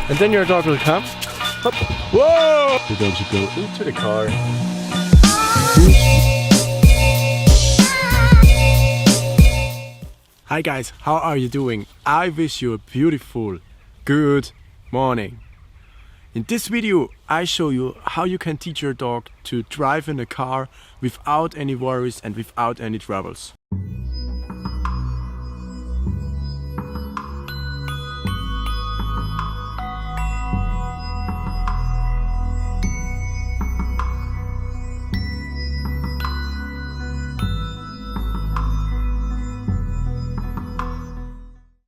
And then your dog will come. Hop. Whoa! The dog should go into the car. Hi guys, how are you doing? I wish you a beautiful, good morning. In this video I show you how you can teach your dog to drive in a car without any worries and without any troubles.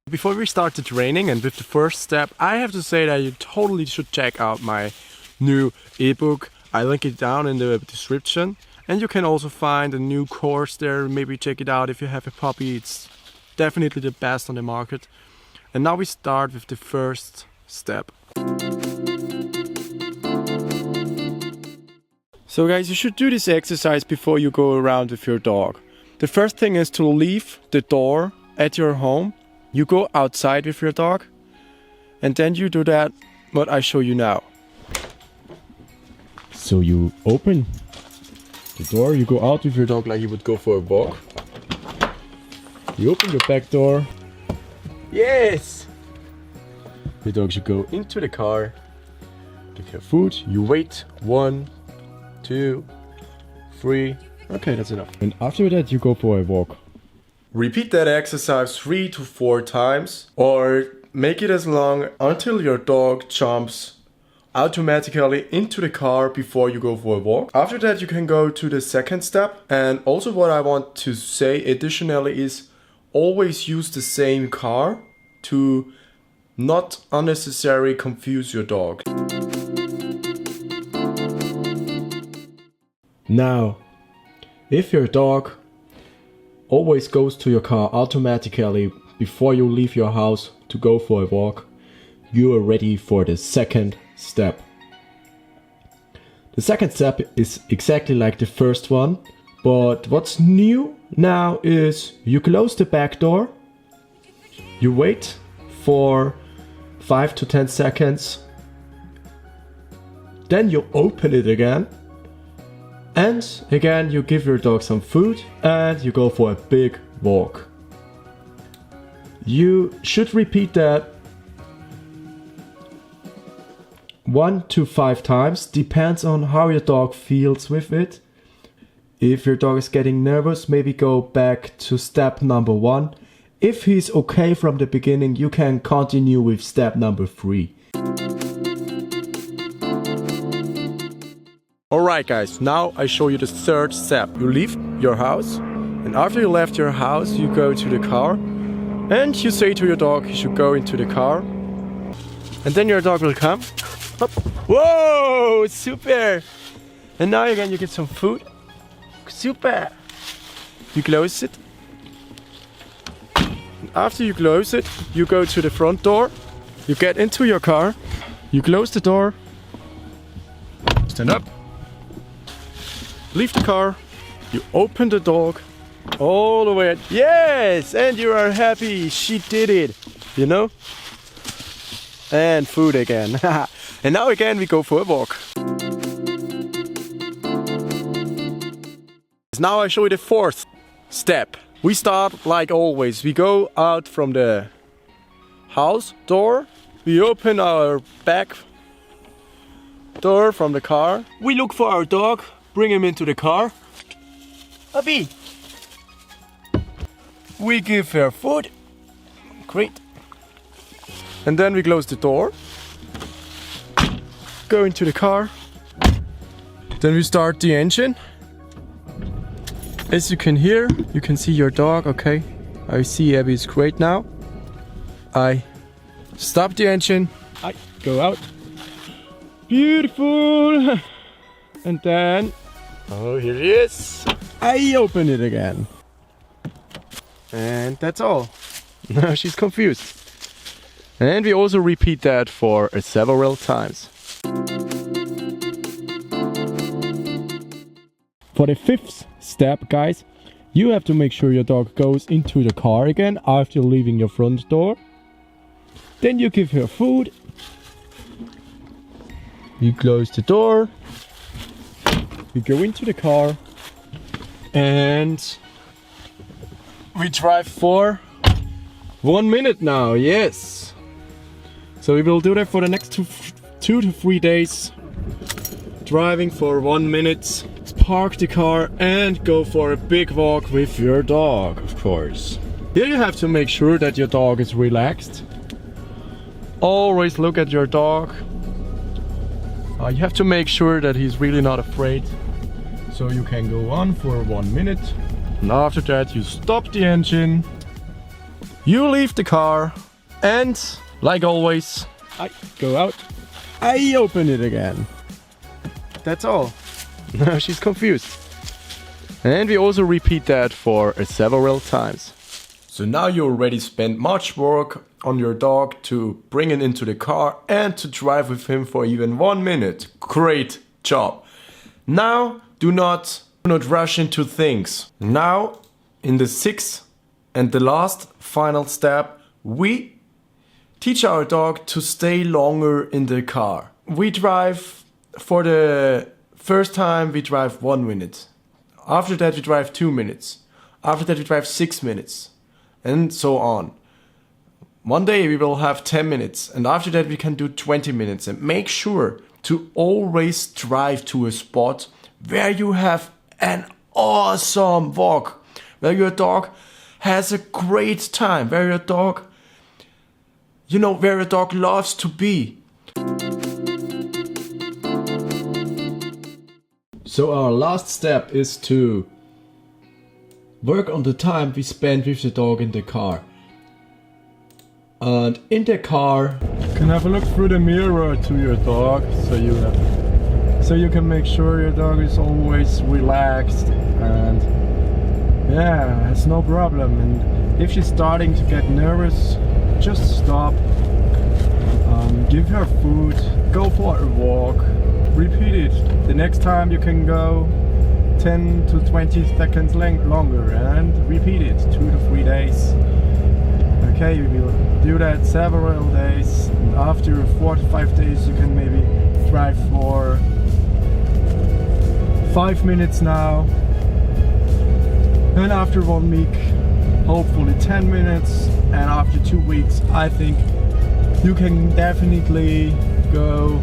Before we start the training and with the first step, I have to say that you totally should check out my new ebook. I link it down in the description, and you can also find a new course there. Maybe check it out if you have a puppy. It's definitely the best on the market. And now we start with the first step. So guys, you should do this exercise before you go around with your dog. The first thing is to leave the door at your home. You go outside with your dog, and then you do that what I show you now. So you open the door, you go out with your dog like you would go for a walk. You open your back door. Yes! The dog should go into the car, give her food, you wait 1, 2, 3. Okay, that's enough. And after that you go for a walk. Repeat that exercise 3 to 4 times, or make it as long until your dog jumps automatically into the car before you go for a walk. After that you can go to the second step. And also what I want to say additionally is always use the same car to not unnecessarily confuse your dog. Now, if your dog always goes to your car automatically before you leave your house to go for a walk, you are ready for the second step. The second step is exactly like the first one, but what's new now is you close the back door, you wait for 5 to 10 seconds, then you open it again. And again, you give your dog some food and you go for a big walk. You should repeat that 1 to 5 times, depends on how your dog feels with it. If your dog is getting nervous, maybe go back to step number 1. If he's okay from the beginning, you can continue with step number 3. Alright guys, now I show you the third step. You leave your house, and after you left your house you go to the car and you say to your dog he should go into the car, and then your dog will come. Hop. Whoa, super! And now again you get some food. Super! You close it. And after you close it, you go to the front door, you get into your car, you close the door, stand up. Leave the car, you open the dog all the way. Yes! And you are happy, she did it, you know? And food again. And now again we go for a walk. Now I show you the fourth step. We start like always. We go out from the house door, we open our back door from the car, we look for our dog, bring him into the car. Puppy! We give her food. Great. And then we close the door. Go into the car. Then we start the engine. As you can hear, you can see your dog. Okay, I see Abby is great now. I stop the engine. I go out. Beautiful. And then, oh, here he is. I open it again. And that's all. Now she's confused. And we also repeat that for several times. For the fifth step, guys, you have to make sure your dog goes into the car again after leaving your front door. Then you give her food. We close the door. We go into the car. And we drive for 1 minute now, yes. So we will do that for the next two to 3 days. Driving for 1 minute, park the car and go for a big walk with your dog, of course. Here you have to make sure that your dog is relaxed. Always look at your dog. You have to make sure that he's really not afraid. So you can go on for 1 minute. And after that you stop the engine. You leave the car. And like always, I go out. I open it again. That's all. Now she's confused. And we also repeat that for several times. So now you already spent much work on your dog to bring it into the car and to drive with him for even 1 minute. Great job. Now do not rush into things. Now in the 6th and the last final step, we teach our dog to stay longer in the car. We drive for the first time, we drive 1 minute. After that we drive 2 minutes. After that we drive 6 minutes. And so on. One day we will have 10 minutes. And after that we can do 20 minutes. And make sure to always drive to a spot where you have an awesome walk. Where your dog has a great time. Where your dog, where your dog loves to be. So our last step is to work on the time we spend with the dog in the car. And in the car you can have a look through the mirror to your dog, so you can make sure your dog is always relaxed and yeah, it's no problem. And if she's starting to get nervous, just stop, give her food, go for a walk, repeat it. The next time you can go 10 to 20 seconds longer and repeat it 2 to 3 days. Okay, we will do that several days, and after 4 to 5 days you can maybe drive for 5 minutes now, and after 1 week hopefully 10 minutes, and after 2 weeks I think you can definitely go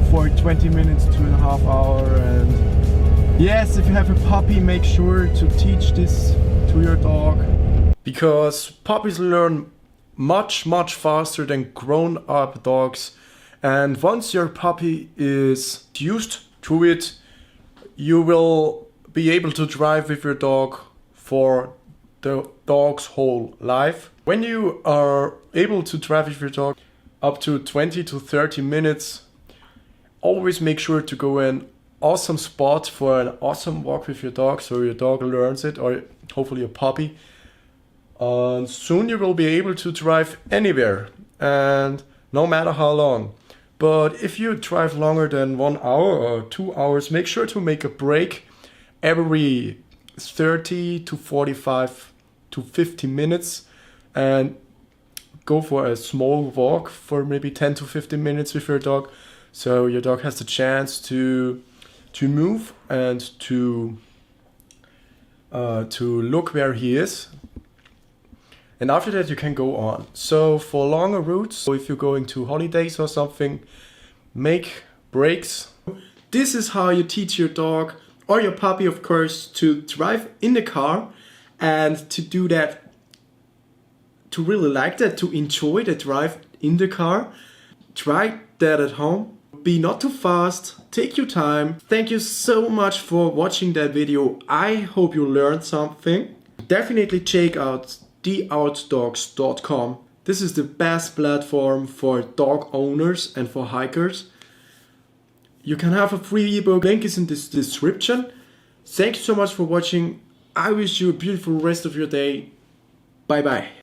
for 20 minutes, 2.5 hours. And yes, if you have a puppy, make sure to teach this to your dog, because puppies learn much faster than grown-up dogs. And once your puppy is used to it, you will be able to drive with your dog for the dog's whole life. When you are able to drive with your dog up to 20 to 30 minutes, always make sure to go in awesome spot for an awesome walk with your dog, so your dog learns it, or hopefully a puppy. And soon you will be able to drive anywhere, and no matter how long. But if you drive longer than 1 hour or 2 hours, make sure to make a break every 30 to 45 to 50 minutes and go for a small walk for maybe 10 to 15 minutes with your dog, so your dog has the chance to move and to look where he is. And after that you can go on. So for longer routes, so if you're going to holidays or something, make breaks. This is how you teach your dog, or your puppy of course, to drive in the car, and to do that, to really like that, to enjoy the drive in the car. Try that at home. Be not too fast, take your time. Thank you so much for watching that video. I hope you learned something. Definitely check out theoutdogs.com. This is the best platform for dog owners and for hikers. You can have a free ebook, link is in the description. Thank you so much for watching. I wish you a beautiful rest of your day. Bye bye.